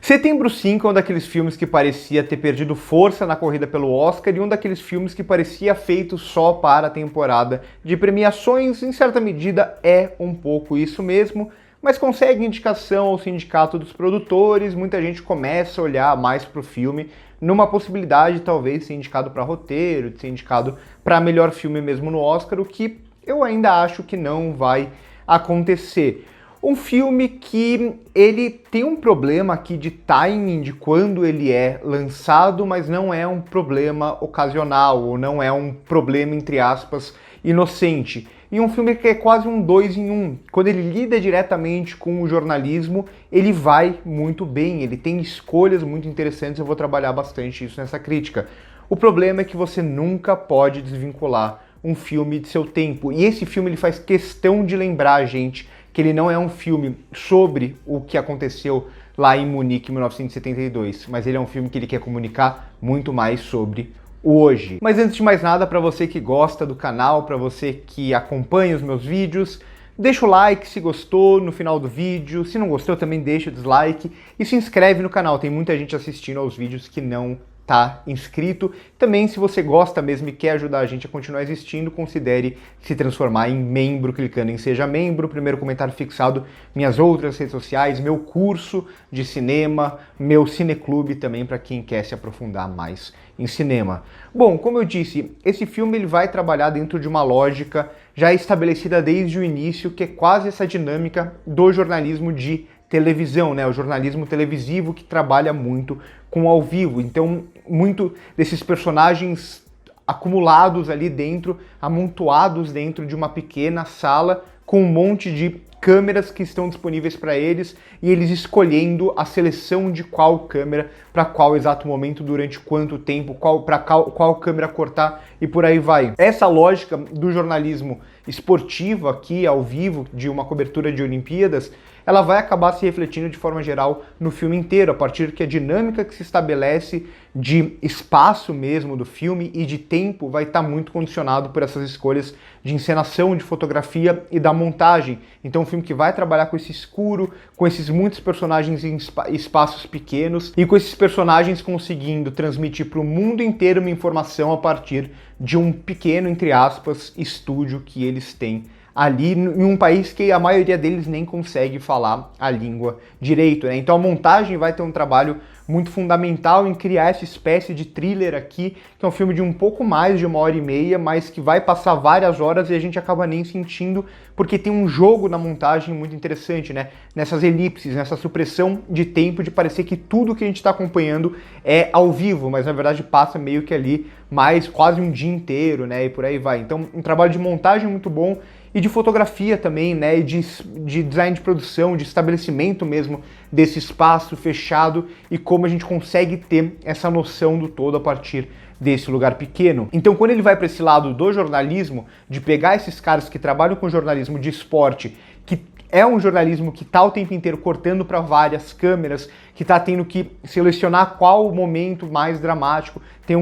Setembro 5 é um daqueles filmes que parecia ter perdido força na corrida pelo Oscar e um daqueles filmes que parecia feito só para a temporada de premiações. Em certa medida é um pouco isso mesmo, mas consegue indicação ao Sindicato dos Produtores. Muita gente começa a olhar mais para o filme numa possibilidade talvez de ser indicado para roteiro, de ser indicado para melhor filme mesmo no Oscar, o que eu ainda acho que não vai acontecer. Um filme que ele tem um problema aqui de timing de quando ele é lançado, mas não é um problema ocasional, ou não é um problema, entre aspas, inocente. E um filme que é quase um 2 em 1. Quando ele lida diretamente com o jornalismo, ele vai muito bem, ele tem escolhas muito interessantes, eu vou trabalhar bastante isso nessa crítica. O problema é que você nunca pode desvincular um filme de seu tempo. E esse filme ele faz questão de lembrar a gente que ele não é um filme sobre o que aconteceu lá em Munique em 1972, mas ele é um filme que ele quer comunicar muito mais sobre o hoje. Mas antes de mais nada, para você que gosta do canal, para você que acompanha os meus vídeos, deixa o like se gostou no final do vídeo, se não gostou também deixa o dislike e se inscreve no canal, tem muita gente assistindo aos vídeos que não tá inscrito. Também, se você gosta mesmo e quer ajudar a gente a continuar existindo, considere se transformar em membro clicando em Seja Membro. Primeiro comentário fixado, minhas outras redes sociais, meu curso de cinema, meu cineclube também para quem quer se aprofundar mais em cinema. Bom, como eu disse, esse filme ele vai trabalhar dentro de uma lógica já estabelecida desde o início, que é quase essa dinâmica do jornalismo de televisão, né? O jornalismo televisivo que trabalha muito com ao vivo. Então, muito desses personagens acumulados ali dentro, amontoados dentro de uma pequena sala com um monte de câmeras que estão disponíveis para eles e eles escolhendo a seleção de qual câmera para qual exato momento, durante quanto tempo, qual câmera cortar e por aí vai. Essa lógica do jornalismo esportivo aqui ao vivo de uma cobertura de Olimpíadas, ela vai acabar se refletindo de forma geral no filme inteiro, a partir que a dinâmica que se estabelece de espaço mesmo do filme e de tempo vai estar muito condicionado por essas escolhas de encenação, de fotografia e da montagem. Então, um filme que vai trabalhar com esse escuro, com esses muitos personagens em espaços pequenos e com esses personagens conseguindo transmitir para o mundo inteiro uma informação a partir de um pequeno, entre aspas, estúdio que eles têm ali em um país que a maioria deles nem consegue falar a língua direito, né? Então a montagem vai ter um trabalho muito fundamental em criar essa espécie de thriller aqui, que é um filme de um pouco mais de 1h30, mas que vai passar várias horas e a gente acaba nem sentindo, porque tem um jogo na montagem muito interessante, né? Nessas elipses, nessa supressão de tempo, de parecer que tudo que a gente está acompanhando é ao vivo, mas na verdade passa meio que ali mais quase um dia inteiro, né? E por aí vai. Então um trabalho de montagem muito bom, e de fotografia também, né, e de design de produção, de estabelecimento mesmo desse espaço fechado e como a gente consegue ter essa noção do todo a partir desse lugar pequeno. Então, quando ele vai para esse lado do jornalismo, de pegar esses caras que trabalham com jornalismo de esporte, que é um jornalismo que tá o tempo inteiro cortando para várias câmeras, que tá tendo que selecionar qual o momento mais dramático. Tem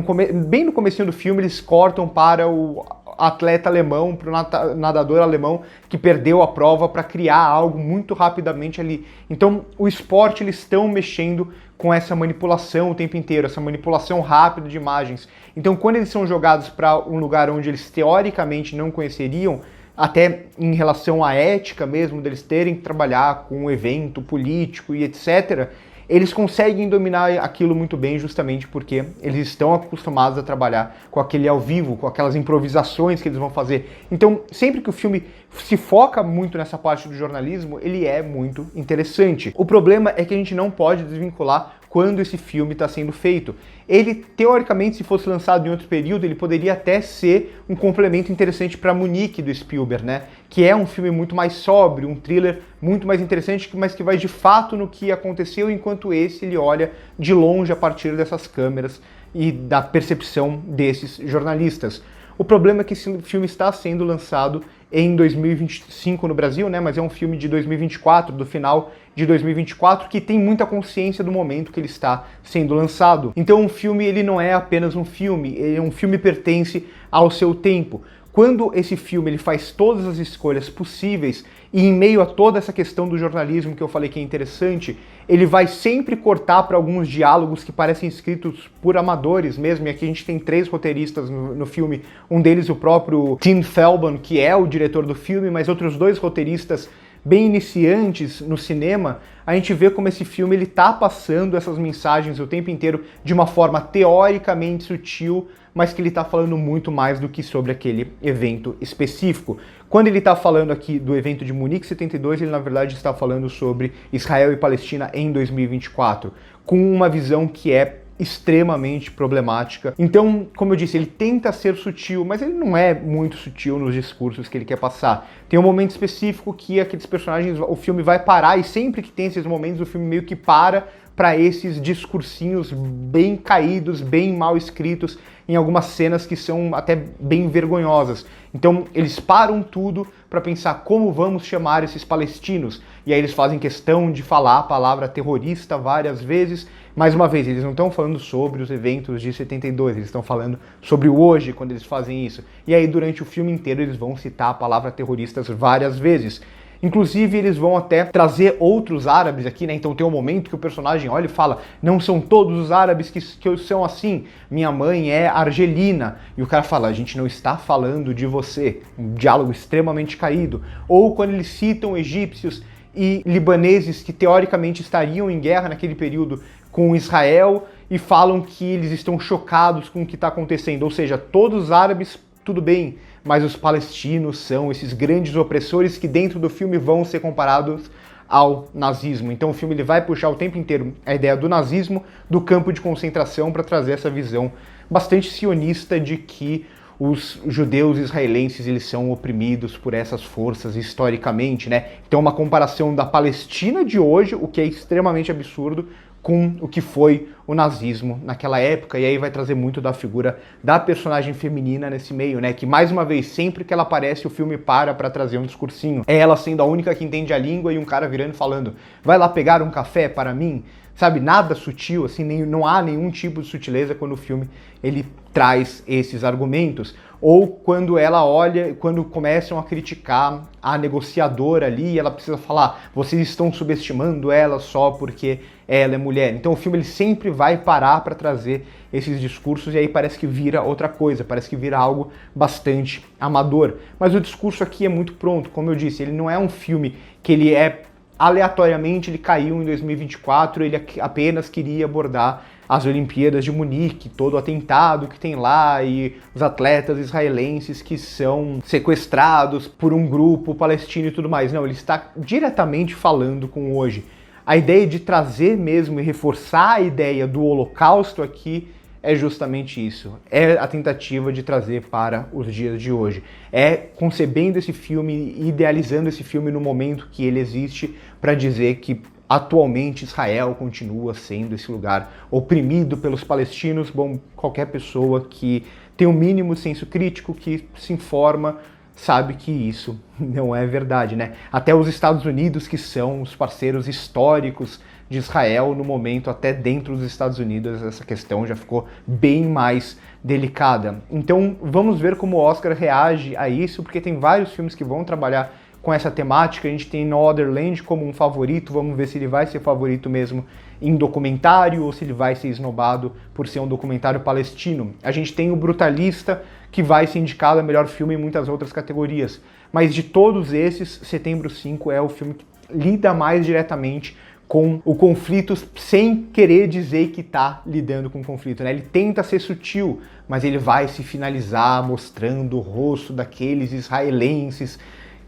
bem no comecinho do filme eles cortam para o atleta alemão, para o nadador alemão que perdeu a prova para criar algo muito rapidamente ali. Então, o esporte, eles estão mexendo com essa manipulação o tempo inteiro, essa manipulação rápida de imagens. Então, quando eles são jogados para um lugar onde eles teoricamente não conheceriam, até em relação à ética mesmo, deles terem que trabalhar com um evento político e etc., eles conseguem dominar aquilo muito bem justamente porque eles estão acostumados a trabalhar com aquele ao vivo, com aquelas improvisações que eles vão fazer. Então, sempre que o filme se foca muito nessa parte do jornalismo, ele é muito interessante. O problema é que a gente não pode desvincular quando esse filme está sendo feito. Ele, teoricamente, se fosse lançado em outro período, ele poderia até ser um complemento interessante para Munique, do Spielberg, né? Que é um filme muito mais sóbrio, um thriller muito mais interessante, mas que vai de fato no que aconteceu, enquanto esse ele olha de longe a partir dessas câmeras e da percepção desses jornalistas. O problema é que esse filme está sendo lançado em 2025 no Brasil, né? Mas é um filme de 2024, do final de 2024, que tem muita consciência do momento que ele está sendo lançado. Então o filme ele não é apenas um filme, um filme pertence ao seu tempo. quando esse filme ele faz todas as escolhas possíveis e em meio a toda essa questão do jornalismo que eu falei que é interessante, ele vai sempre cortar para alguns diálogos que parecem escritos por amadores mesmo, e aqui a gente tem 3 roteiristas no filme, um deles o próprio Tim Feldman, que é o diretor do filme, mas outros 2 roteiristas bem iniciantes no cinema. A gente vê como esse filme ele tá passando essas mensagens o tempo inteiro de uma forma teoricamente sutil, mas que ele está falando muito mais do que sobre aquele evento específico. Quando ele está falando aqui do evento de Munique 72, ele na verdade está falando sobre Israel e Palestina em 2024, com uma visão que é extremamente problemática. Então, como eu disse, ele tenta ser sutil, mas ele não é muito sutil nos discursos que ele quer passar. Tem um momento específico que aqueles personagens, o filme vai parar, e sempre que tem esses momentos, o filme meio que para esses discursinhos bem caídos, bem mal escritos, em algumas cenas que são até bem vergonhosas. Então eles param tudo para pensar como vamos chamar esses palestinos, e aí eles fazem questão de falar a palavra terrorista várias vezes. Mais uma vez, eles não estão falando sobre os eventos de 72, eles estão falando sobre o hoje, quando eles fazem isso. E aí durante o filme inteiro eles vão citar a palavra terroristas várias vezes. Inclusive, eles vão até trazer outros árabes aqui, né? Então tem um momento que o personagem olha e fala: não são todos os árabes que são assim, minha mãe é argelina. E o cara fala: a gente não está falando de você. Um diálogo extremamente caído. Ou quando eles citam egípcios e libaneses que teoricamente estariam em guerra naquele período com Israel e falam que eles estão chocados com o que está acontecendo. Ou seja, todos os árabes, tudo bem, mas os palestinos são esses grandes opressores que dentro do filme vão ser comparados ao nazismo. Então o filme ele vai puxar o tempo inteiro a ideia do nazismo, do campo de concentração, para trazer essa visão bastante sionista de que os judeus israelenses eles são oprimidos por essas forças historicamente, né? Então uma comparação da Palestina de hoje, o que é extremamente absurdo, com o que foi o nazismo naquela época, e aí vai trazer muito da figura da personagem feminina nesse meio, né, que mais uma vez, sempre que ela aparece, o filme para trazer um discursinho. É ela sendo a única que entende a língua e um cara virando e falando: vai lá pegar um café para mim? Sabe, nada sutil, assim, não há nenhum tipo de sutileza quando o filme ele traz esses argumentos. Ou quando ela olha, quando começam a criticar a negociadora ali, ela precisa falar: vocês estão subestimando ela só porque ela é mulher. Então o filme ele sempre vai parar para trazer esses discursos, e aí parece que vira outra coisa, parece que vira algo bastante amador. Mas o discurso aqui é muito pronto, como eu disse, ele não é um filme que ele é aleatoriamente, ele caiu em 2024, ele apenas queria abordar as Olimpíadas de Munique, todo o atentado que tem lá e os atletas israelenses que são sequestrados por um grupo palestino e tudo mais. Não, ele está diretamente falando com o hoje. A ideia de trazer mesmo e reforçar a ideia do Holocausto aqui é justamente isso. É a tentativa de trazer para os dias de hoje. É concebendo esse filme, idealizando esse filme no momento que ele existe, para dizer que atualmente Israel continua sendo esse lugar oprimido pelos palestinos. Bom, qualquer pessoa que tem o mínimo senso crítico, que se informa, sabe que isso não é verdade, né? Até os Estados Unidos, que são os parceiros históricos de Israel no momento, até dentro dos Estados Unidos, essa questão já ficou bem mais delicada. Então vamos ver como o Oscar reage a isso, porque tem vários filmes que vão trabalhar com essa temática. A gente tem No Other Land como um favorito, vamos ver se ele vai ser favorito mesmo em documentário ou se ele vai ser esnobado por ser um documentário palestino. A gente tem o Brutalista, que vai ser indicado a melhor filme em muitas outras categorias. Mas de todos esses, Setembro 5 é o filme que lida mais diretamente com o conflito, sem querer dizer que está lidando com o conflito, né? Ele tenta ser sutil, mas ele vai se finalizar mostrando o rosto daqueles israelenses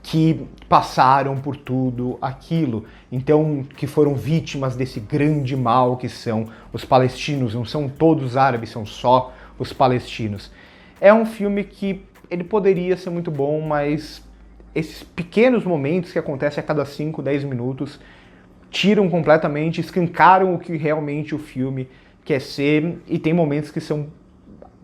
que passaram por tudo aquilo, então que foram vítimas desse grande mal que são os palestinos. Não são todos árabes, são só os palestinos. É um filme que ele poderia ser muito bom, mas esses pequenos momentos que acontecem a cada 5, 10 minutos tiram completamente, escancaram o que realmente o filme quer ser, e tem momentos que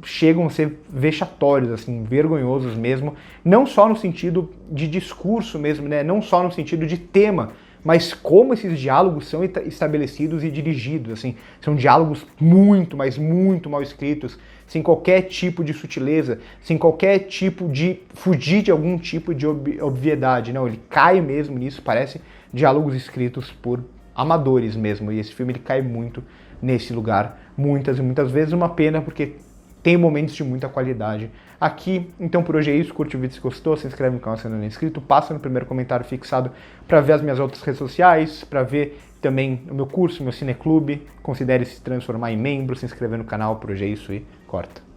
chegam a ser vexatórios, assim, vergonhosos mesmo, não só no sentido de discurso mesmo, né? Não só no sentido de tema, mas como esses diálogos são estabelecidos e dirigidos, assim, são diálogos muito, mas muito mal escritos, sem qualquer tipo de sutileza, sem qualquer tipo de fugir de algum tipo de obviedade, não, ele cai mesmo nisso, parece diálogos escritos por amadores mesmo, e esse filme ele cai muito nesse lugar, muitas e muitas vezes, uma pena porque tem momentos de muita qualidade aqui. Então por hoje é isso, curte o vídeo se gostou, se inscreve no canal se ainda não é inscrito, passa no primeiro comentário fixado para ver as minhas outras redes sociais, para ver também o meu curso, meu cineclube, considere se transformar em membro, se inscrever no canal, por hoje é isso e corta.